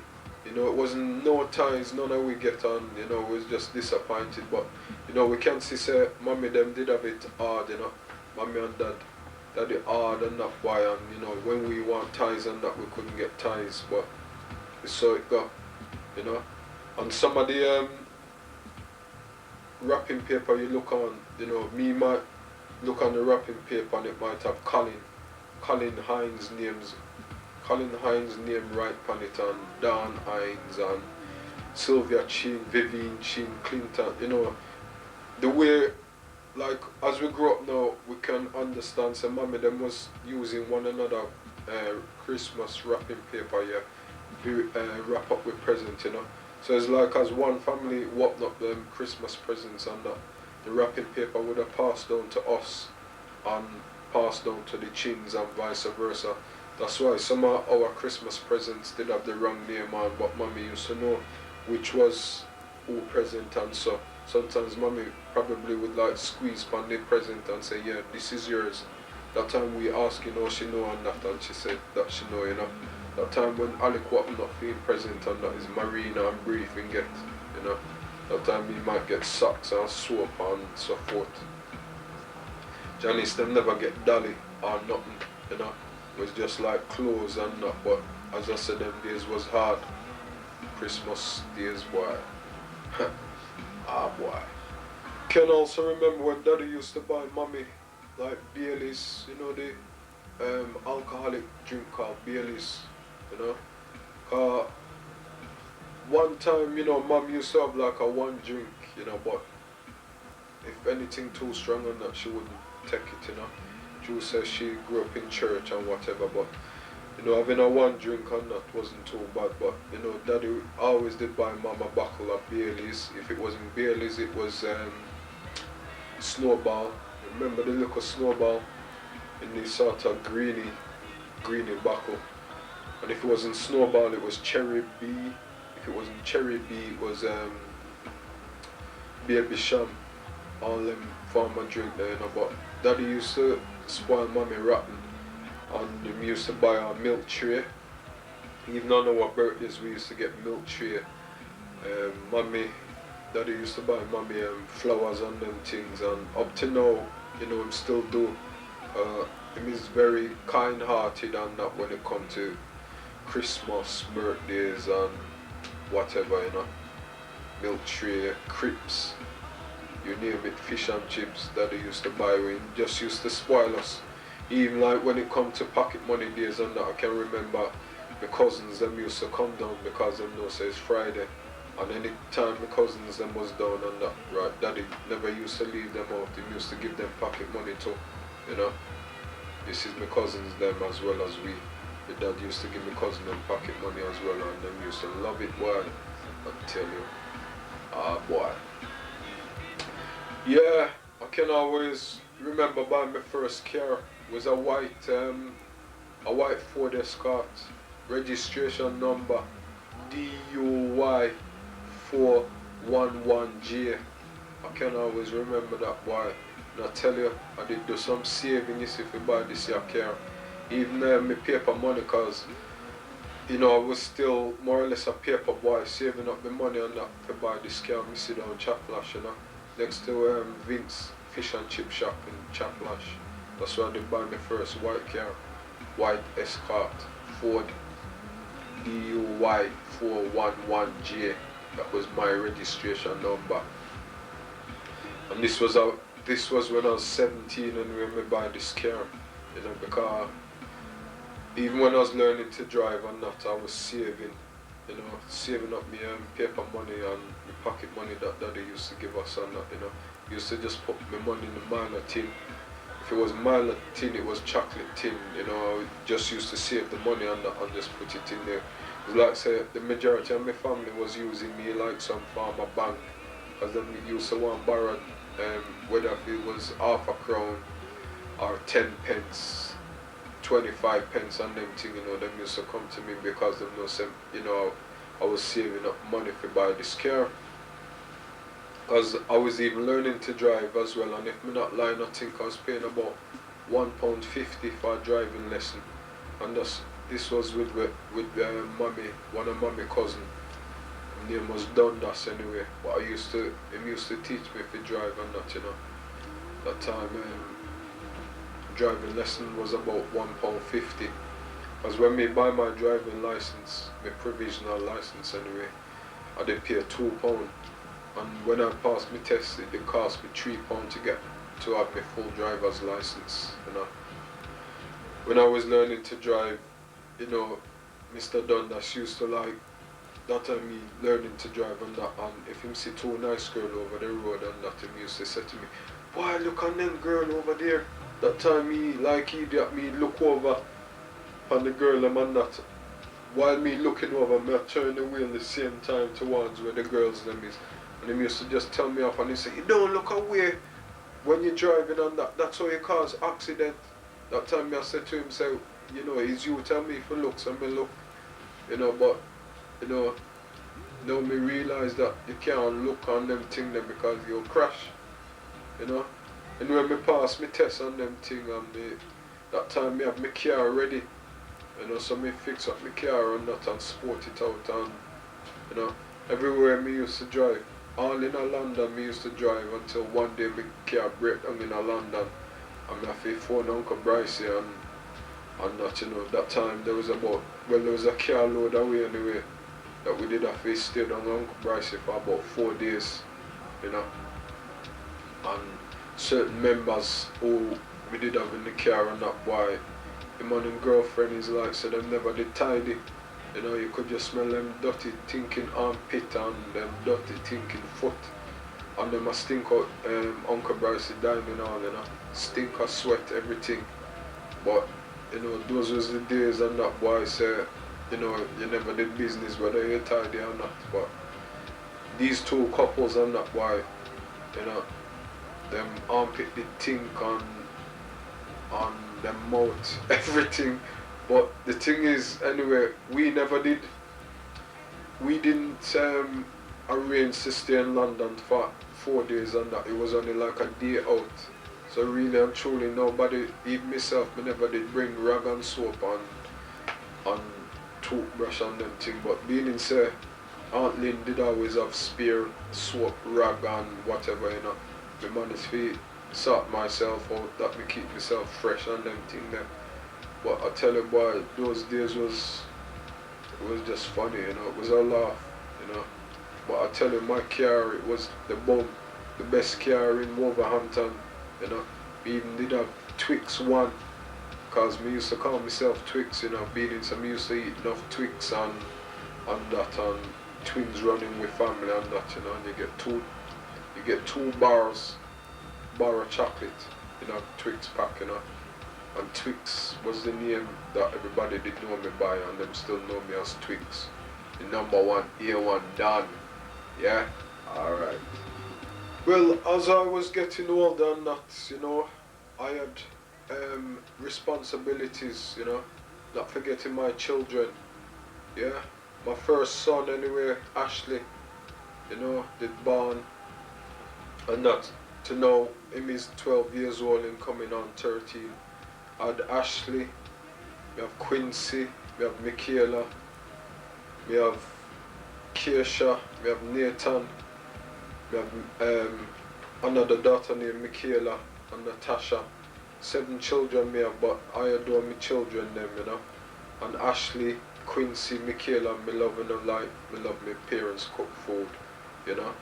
You know, it wasn't no ties, none of we get on, you know, we was just disappointed. But, you know, we can see say mommy them did have it hard, you know. Mommy and dad it hard and that boy, and you know, when we want ties and that we couldn't get ties, but we saw it go, you know. And some of the wrapping paper you look on, you know, me might look on the wrapping paper and it might have Colin Hines name right on it, and Dan Hines and Sylvia Chin, Vivian Chin, Clinton, you know, the way, like, as we grow up now, we can understand, so mommy them was using one another Christmas wrapping paper, yeah, to wrap up with presents, you know. So it's like as one family opened up them Christmas presents and that, the wrapping paper would have passed down to us and passed down to the Chins and vice versa. That's why some of our Christmas presents did have the wrong name on, but mommy used to know which was who present and so. sometimes mommy probably would like squeeze on the present and say, yeah, this is yours. That time we ask, she know and that, and she said that she know, That time when Alec what not feeling present and that is Marina and briefing get, That time he might get socks and soap and so forth. Janice them never get dolly or nothing, It was just like clothes and that, but as I said, them days was hard. Christmas days, boy. Ah, boy. Can also remember when daddy used to buy mommy like Baileys, the alcoholic drink called Baileys, one time, mom used to have like a one drink, but if anything too strong on that, she wouldn't take it, Drew says she grew up in church and whatever, but having a one drink on that wasn't too bad, but daddy always did buy mom a bottle of Baileys. If it wasn't Baileys, it was Snowball. Remember the little Snowball in the sort of greeny bottle. And if it wasn't Snowball, it was Cherry B. If it wasn't Cherry B, it was Baby Sham. All them farmer drink there, but daddy used to spoil mommy rotten. And we used to buy our milk tray. Even on our birthdays we used to get milk tray. Daddy used to buy mommy flowers and them things, and up to now, him still do. Him is very kind hearted and that when it comes to Christmas, birthdays and whatever, Milk tray, crips, you name it, fish and chips. Daddy used to buy, we just used to spoil us. Even like when it come to pocket money days and that, I can remember my cousins them used to come down because them know say it's Friday. And any time my cousins them was down and that, right, daddy never used to leave them out. He used to give them pocket money too, This is my cousins them as well as we. My dad used to give my cousin them pocket money as well, and them used to love it, boy. I tell you. Ah, boy. Yeah, I can always remember buying my first car. It was a white Ford Escort, registration number DUY 411J. I can always remember that, boy. And I tell you, I did do some saving if you buy this your car. Even my paper money, cause I was still more or less a paper boy, saving up the money and that to buy this car. I sit down Chaplash, next to Vince Fish and Chip Shop in Chaplash. That's where I did buy my first white car, white Escort, Ford DUY 411J. That was my registration number. And this was when I was 17 and we were buying this car, because even when I was learning to drive and that, I was saving, saving up my paper money and my pocket money that daddy used to give us and that, Used to just put my money in the Milo tin. If it was Milo tin, it was chocolate tin, I just used to save the money on that and just put it in there. It's like say the majority of my family was using me like some farmer bank, because them used to want borrowed, whether if it was half a crown or 10 pence, 25 pence and them thing, them used to come to me because them know, I was saving up money to buy this car. Because I was even learning to drive as well, and if I'm not lying, I think I was paying about £1.50 for a driving lesson. And this was with mommy, one of mommy cousin. His name was Dundas anyway, but him used to teach me to drive and that, That time driving lesson was about £1.50. Because when me buy my driving license, my provisional license anyway, I did pay £2. And when I passed my test, it cost me £3 to have my full driver's license, When I was learning to drive, Mr. Dundas used to like, that time me learning to drive and that, and if him see two nice girl over the road and that, him used to say to me, boy, look on them girl over there. That time me, like idiot, me look over on the girl and that. While me looking over, me turn the wheel the same time towards where the girls them is. And him used to just tell me off and he say, you don't look away when you're driving and that. That's how you cause accident. That time I said to him, say, it's you tell me if you look, so me look. But, now me realize that you can't look on them thing them because you'll crash, you know. And when me pass me test on them thing and that time me have my car ready, you know, so me fix up my car and that and sport it out and, you know, everywhere me used to drive. All in London me used to drive until one day my car break down in London and me have to phone Uncle Bryce and that, you know, that time there was about, well there was a car load away anyway that we did have to stay down Uncle Bryce for about 4 days, you know. And certain members who we did have in the car and that boy, him and his girlfriend is like, so them never did tidy. You know, you could just smell them dirty thinking armpit and them dirty thinking foot. And them a stink out Uncle Bryce dining all, you know. Stink of sweat, everything. But, you know, those was the days and that boy say, you know, you never did business whether you're tidy or not. But these two couples and that boy, you know, them armpit did think on them mouth, everything. But the thing is, anyway, we didn't arrange to stay in London for 4 days and that. It was only like a day out. So really and truly nobody, even myself, me never did bring rag and soap and toothbrush and them thing. But being in say, Aunt Lynn did always have spare soap, rag and whatever, you know. Me managed to sort myself out that me keep myself fresh and them thing there. But I tell you boy, those days it was just funny, you know, it was a laugh, you know. But I tell you my car, it was the best car in Wolverhampton, you know. We even did have Twix 1, cause me used to call myself Twix, you know, being in some used to eat enough Twix and that and twins running with family and that, you know, and you get two bars of chocolate, you know, Twix pack, you know. And Twix was the name that everybody did know me by and them still know me as Twix. The #1, A1 Dan. Yeah? Alright. Well, as I was getting older and that, you know, I had responsibilities, you know, not forgetting my children. Yeah? My first son anyway, Ashley, you know, did born and that. To know him is 12 years old and coming on 13. I had Ashley, we have Quincy, we have Michaela, we have Keisha, we have Nathan, we have another daughter named Michaela and Natasha. 7 children me have, but I adore my children them, you know. And Ashley, Quincy, Michaela, me loving them like me love my parents cook food, you know.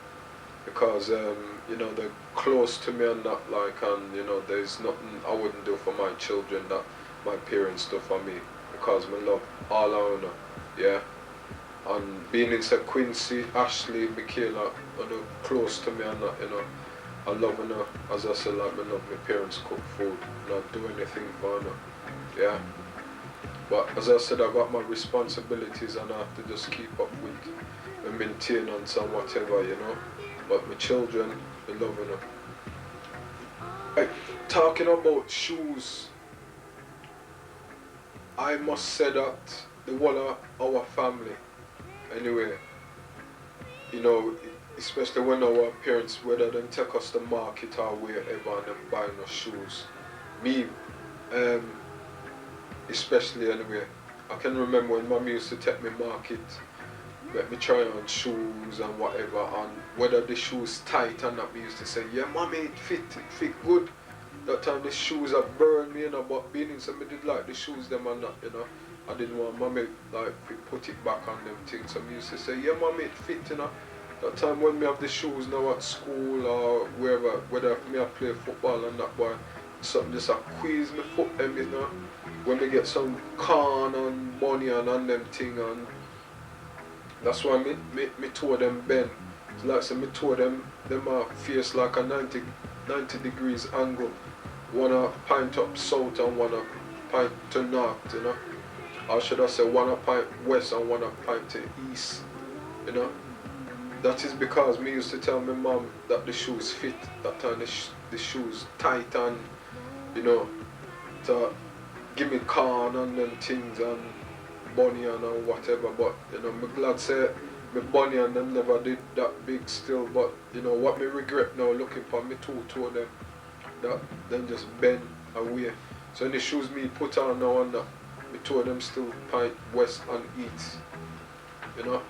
Because you know, they're close to me and that like, and you know, there's nothing I wouldn't do for my children that my parents do for me, because me love all I know, yeah. And being in St. Quincy, Ashley, Michaela, you know, close to me and that, you know, I love her, as I said, like me love my parents cook food, not do anything for her, yeah. But as I said, I got my responsibilities and I have to just keep up with the maintenance and whatever, you know. But my children, they loving them. Right, talking about shoes, I must say that the whole of our family, anyway, you know, especially when our parents, whether them take us to market or wherever and them buying us shoes, me, especially anyway, I can remember when mommy used to take me market, let me try on shoes and whatever, and whether the shoes tight and that, me used to say, yeah mommy, it fit good. That time the shoes have burned me, you know, but being in some, I did like the shoes them and that, you know. I didn't want mommy like put it back on them things, so me used to say, yeah mommy, it fit, you know. That time when me have the shoes now at school or wherever, whether me I play football and that, boy, something just a squeeze me foot them, you know. When me get some corn and bunny and them thing, and that's why me toe them bend. It's like so me toe them are face like a 90 degrees angle. One a pint up south and one a pint to north, you know. Or should I say one a pint west and one a pint to east, you know. That is because me used to tell my mom that the shoes fit, that time the shoes tight and, you know, to give me corn and them things and bunny and whatever. But, you know, I'm glad say my bunny and them never did that big still, but you know what me regret now looking for me two toe them that them just bend away. So any shoes me put on now and that me toe them still point west and east. You know?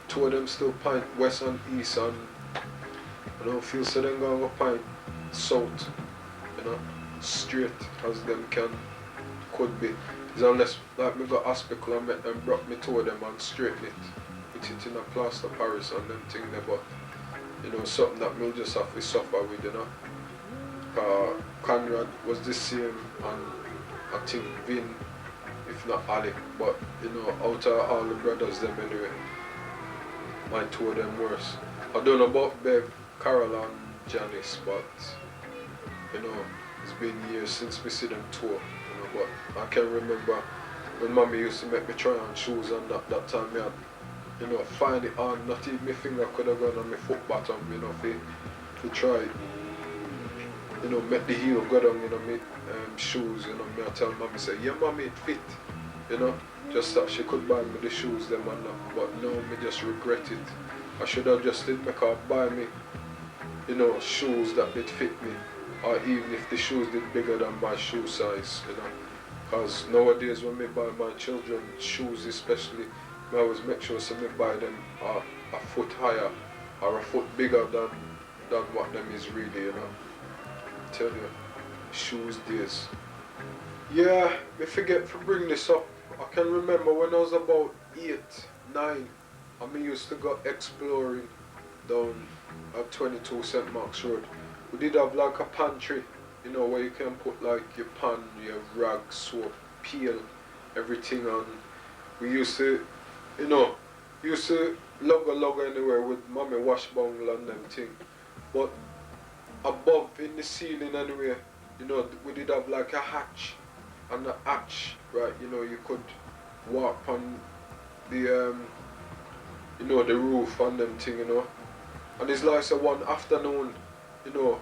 Two of them still point west and east, and I don't feel so them gonna go point south, you know, straight as them could be. It's unless like me got hospital and make them broke me toe them and straighten it. Put it in a plaster Paris and them thing there, but you know, something that we'll just have to suffer with, you know. Conrad was the same, and I think Vin, if not Alec, but you know, out of all the brothers them anyway, my two of them worse. I don't know about Bev, Carol and Janice, but you know, it's been years since we see them tour, you know, but I can remember when mommy used to make me try on shoes, and that time me had, you know, find it on, not even my finger could have gone on my foot bottom, you know, to try, you know, make the heel go down, you know, me shoes, you know, me I tell mommy, say, yeah mommy, it fit, you know, just that she could buy me the shoes them and that, but no, me just regret it. I should have just did make her buy me, you know, shoes that did fit me, or even if the shoes did bigger than my shoe size, you know, because nowadays when me buy my children shoes especially, I always make sure so me buy them a foot higher or a foot bigger than what them is really, you know. Tell you, shoes days. Yeah, me forget to bring this up. I can remember when I was about 8, 9, and me used to go exploring down at 22 St. Mark's Road. We did have like a pantry, you know, where you can put like your pan, your rag, soap, peel, everything on. We used to, you know, log anywhere with mommy wash bungle and them thing. But above in the ceiling anyway, you know, we did have like a hatch, and the hatch, right, you know, you could walk on the you know, the roof and them thing, you know. And it's like so one afternoon, you know,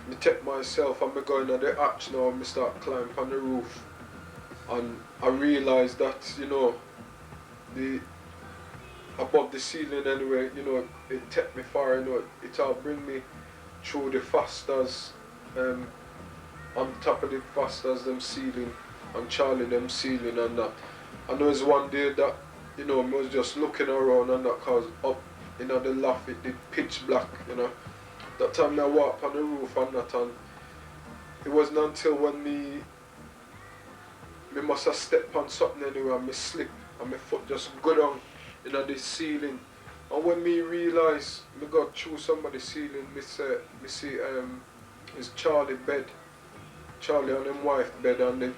me take myself and me going on the hatch now and me start climbing on the roof, and I realised that, you know, the above the ceiling anyway, you know, it take me far, you know, it all bring me through the fasters, on top of the fasters them ceiling, and Charlie them ceiling and that. And there was one day that, you know, I was just looking around and that, cause up, you know, the loft it did pitch black, you know. That time I walked on the roof and that, and it wasn't until when me must have stepped on something anyway and me slip and my foot just go down, you know, the ceiling. And when me realise me got through somebody's ceiling, me see it's Charlie bed, Charlie and him wife bed, and they